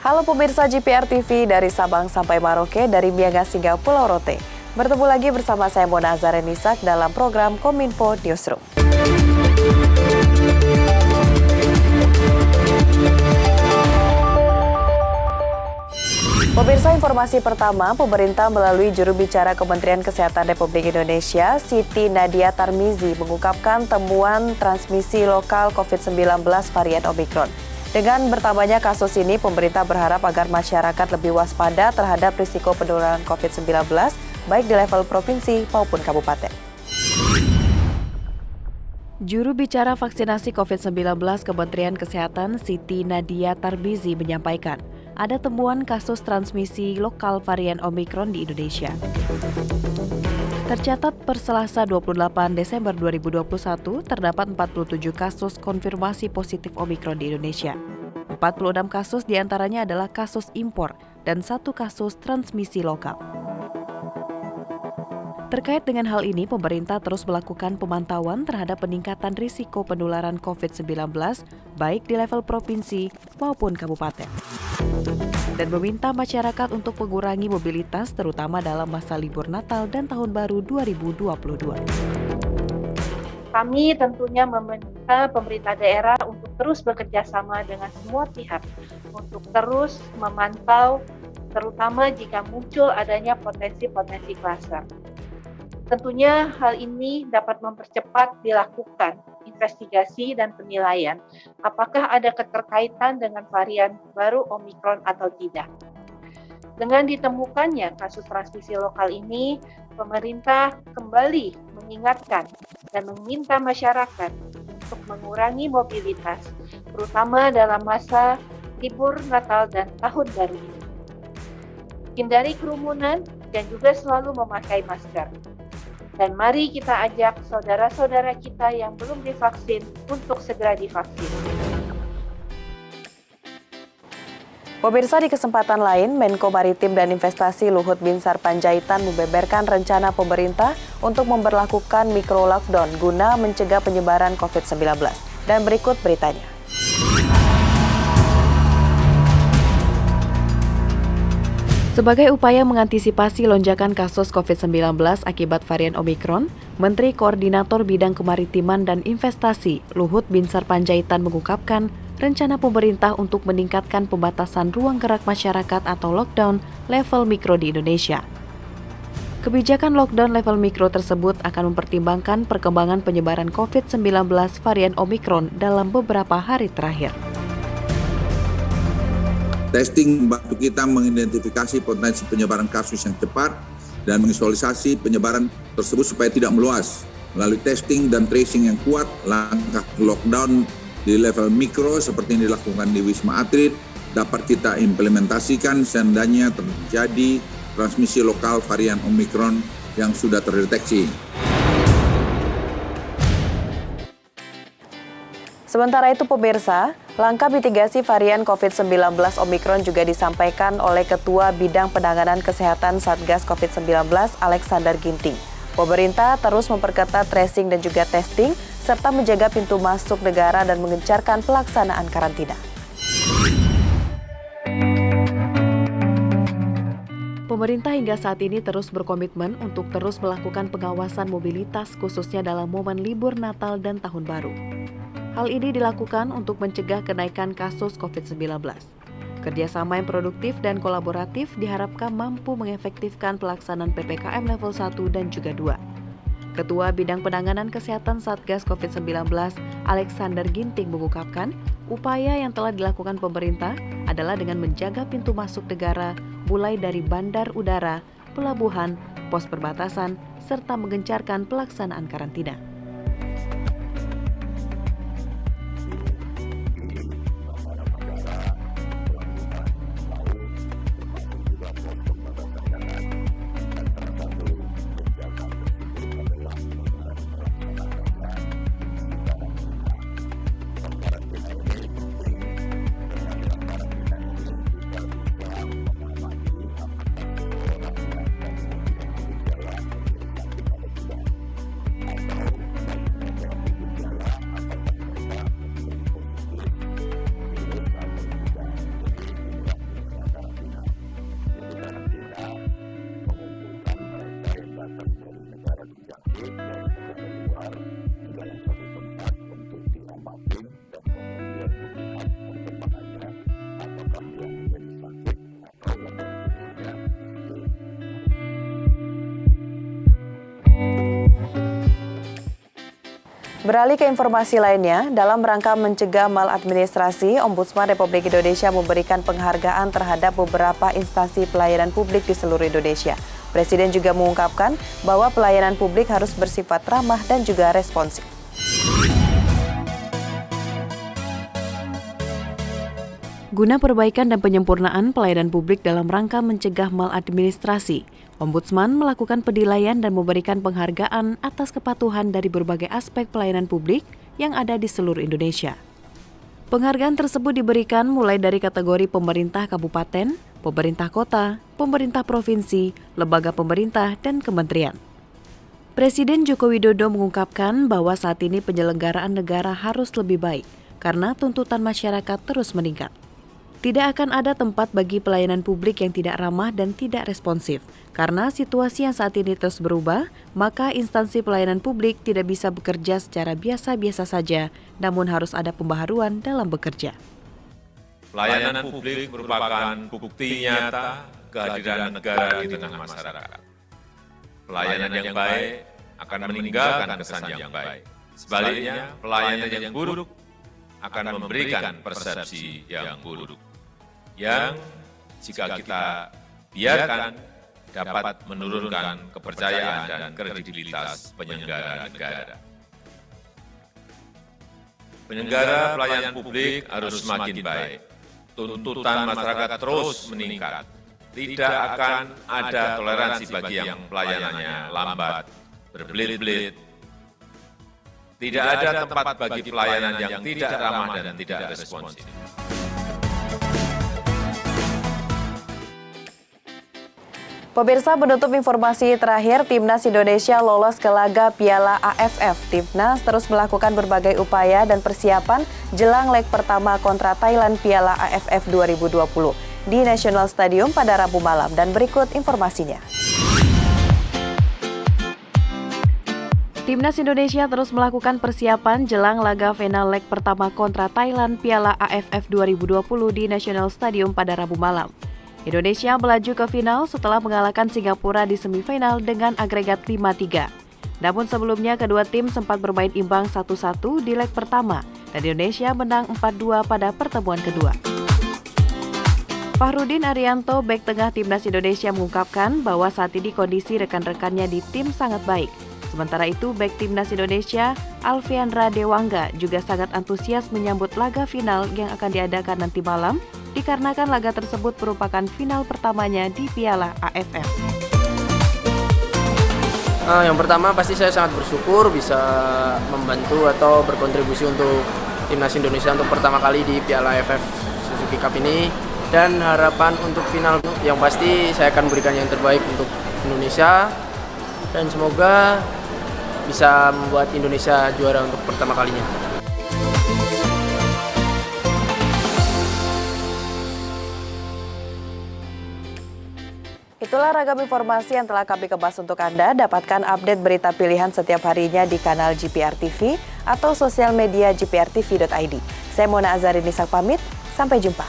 Halo pemirsa GPR TV dari Sabang sampai Merauke, dari Miangas hingga Pulau Rote. Bertemu lagi bersama saya Mona Azharenisak dalam program Kominfo Newsroom. Pemirsa, informasi pertama, pemerintah melalui juru bicara Kementerian Kesehatan Republik Indonesia, Siti Nadia Tarmizi, mengungkapkan temuan transmisi lokal COVID-19 varian Omicron. Dengan bertambahnya kasus ini, pemerintah berharap agar masyarakat lebih waspada terhadap risiko penularan COVID-19, baik di level provinsi maupun kabupaten. Juru bicara vaksinasi COVID-19 Kementerian Kesehatan Siti Nadia Tarmizi menyampaikan, ada temuan kasus transmisi lokal varian Omicron di Indonesia. Tercatat per Selasa 28 Desember 2021, terdapat 47 kasus konfirmasi positif Omicron di Indonesia. 46 kasus diantaranya adalah kasus impor dan 1 kasus transmisi lokal. Terkait dengan hal ini, pemerintah terus melakukan pemantauan terhadap peningkatan risiko penularan COVID-19, baik di level provinsi maupun kabupaten. Dan meminta masyarakat untuk mengurangi mobilitas terutama dalam masa libur Natal dan Tahun Baru 2022. Kami tentunya meminta pemerintah daerah untuk terus bekerja sama dengan semua pihak untuk terus memantau, terutama jika muncul adanya potensi-potensi kluster. Tentunya hal ini dapat mempercepat dilakukan investigasi dan penilaian apakah ada keterkaitan dengan varian baru Omicron atau tidak. Dengan ditemukannya kasus transmisi lokal ini, pemerintah kembali mengingatkan dan meminta masyarakat untuk mengurangi mobilitas, terutama dalam masa libur Natal dan Tahun Baru ini. Hindari kerumunan dan juga selalu memakai masker. Dan mari kita ajak saudara-saudara kita yang belum divaksin untuk segera divaksin. Pemirsa, di kesempatan lain, Menko Maritim dan Investasi Luhut Binsar Panjaitan membeberkan rencana pemerintah untuk memberlakukan micro-lockdown guna mencegah penyebaran COVID-19. Dan berikut beritanya. Sebagai upaya mengantisipasi lonjakan kasus COVID-19 akibat varian Omicron, Menteri Koordinator Bidang Kemaritiman dan Investasi Luhut Binsar Panjaitan mengungkapkan rencana pemerintah untuk meningkatkan pembatasan ruang gerak masyarakat atau lockdown level mikro di Indonesia. Kebijakan lockdown level mikro tersebut akan mempertimbangkan perkembangan penyebaran COVID-19 varian Omicron dalam beberapa hari terakhir. Testing membantu kita mengidentifikasi potensi penyebaran kasus yang cepat dan mengisolasi penyebaran tersebut supaya tidak meluas. Melalui testing dan tracing yang kuat, langkah lockdown di level mikro seperti yang dilakukan di Wisma Atlet dapat kita implementasikan seandainya terjadi transmisi lokal varian Omicron yang sudah terdeteksi. Sementara itu pemirsa, langkah mitigasi varian COVID-19 Omicron juga disampaikan oleh Ketua Bidang Penanganan Kesehatan Satgas COVID-19 Alexander Ginting. Pemerintah terus memperketat tracing dan juga testing, serta menjaga pintu masuk negara dan mengencarkan pelaksanaan karantina. Pemerintah hingga saat ini terus berkomitmen untuk terus melakukan pengawasan mobilitas khususnya dalam momen libur Natal dan Tahun Baru. Hal ini dilakukan untuk mencegah kenaikan kasus COVID-19. Kerjasama yang produktif dan kolaboratif diharapkan mampu mengefektifkan pelaksanaan PPKM level 1 dan juga 2. Ketua Bidang Penanganan Kesehatan Satgas COVID-19, Alexander Ginting mengungkapkan, upaya yang telah dilakukan pemerintah adalah dengan menjaga pintu masuk negara mulai dari bandar udara, pelabuhan, pos perbatasan, serta menggencarkan pelaksanaan karantina. Beralih ke informasi lainnya, dalam rangka mencegah maladministrasi, Ombudsman Republik Indonesia memberikan penghargaan terhadap beberapa instansi pelayanan publik di seluruh Indonesia. Presiden juga mengungkapkan bahwa pelayanan publik harus bersifat ramah dan juga responsif. Guna perbaikan dan penyempurnaan pelayanan publik dalam rangka mencegah maladministrasi, Ombudsman melakukan penilaian dan memberikan penghargaan atas kepatuhan dari berbagai aspek pelayanan publik yang ada di seluruh Indonesia. Penghargaan tersebut diberikan mulai dari kategori pemerintah kabupaten, pemerintah kota, pemerintah provinsi, lembaga pemerintah, dan kementerian. Presiden Joko Widodo mengungkapkan bahwa saat ini penyelenggaraan negara harus lebih baik karena tuntutan masyarakat terus meningkat. Tidak akan ada tempat bagi pelayanan publik yang tidak ramah dan tidak responsif. Karena situasi yang saat ini terus berubah, maka instansi pelayanan publik tidak bisa bekerja secara biasa-biasa saja, namun harus ada pembaharuan dalam bekerja. Pelayanan publik merupakan bukti nyata kehadiran negara di tengah masyarakat. Pelayanan yang baik akan meninggalkan kesan yang baik. Sebaliknya, pelayanan yang buruk akan memberikan persepsi yang buruk, yang jika kita biarkan dapat menurunkan kepercayaan dan kredibilitas penyelenggara negara. Penyelenggara pelayanan publik harus semakin baik. Tuntutan masyarakat terus meningkat. Tidak akan ada toleransi bagi yang pelayanannya lambat, berbelit-belit. Tidak ada tempat bagi pelayanan yang tidak ramah dan tidak responsif. Pemirsa, penutup informasi terakhir, Timnas Indonesia lolos ke laga Piala AFF. Timnas terus melakukan berbagai upaya dan persiapan jelang leg pertama kontra Thailand Piala AFF 2020 di National Stadium pada Rabu malam. Dan berikut informasinya. Timnas Indonesia terus melakukan persiapan jelang laga final leg pertama kontra Thailand Piala AFF 2020 di National Stadium pada Rabu malam. Indonesia melaju ke final setelah mengalahkan Singapura di semifinal dengan agregat 5-3. Namun sebelumnya kedua tim sempat bermain imbang 1-1 di leg pertama dan Indonesia menang 4-2 pada pertemuan kedua. Fahrudin Arianto, bek tengah Timnas Indonesia mengungkapkan bahwa saat ini kondisi rekan-rekannya di tim sangat baik. Sementara itu, bek Timnas Indonesia, Alfiandra Dewangga, juga sangat antusias menyambut laga final yang akan diadakan nanti malam, dikarenakan laga tersebut merupakan final pertamanya di Piala AFF. Yang pertama pasti saya sangat bersyukur bisa membantu atau berkontribusi untuk Timnas Indonesia untuk pertama kali di Piala AFF Suzuki Cup ini. Dan harapan untuk final yang pasti saya akan berikan yang terbaik untuk Indonesia. Dan semoga bisa membuat Indonesia juara untuk pertama kalinya. Itulah ragam informasi yang telah kami kemas untuk Anda. Dapatkan update berita pilihan setiap harinya di kanal GPR TV atau sosial media gprtv.id. Saya Mona Azarini pamit, sampai jumpa.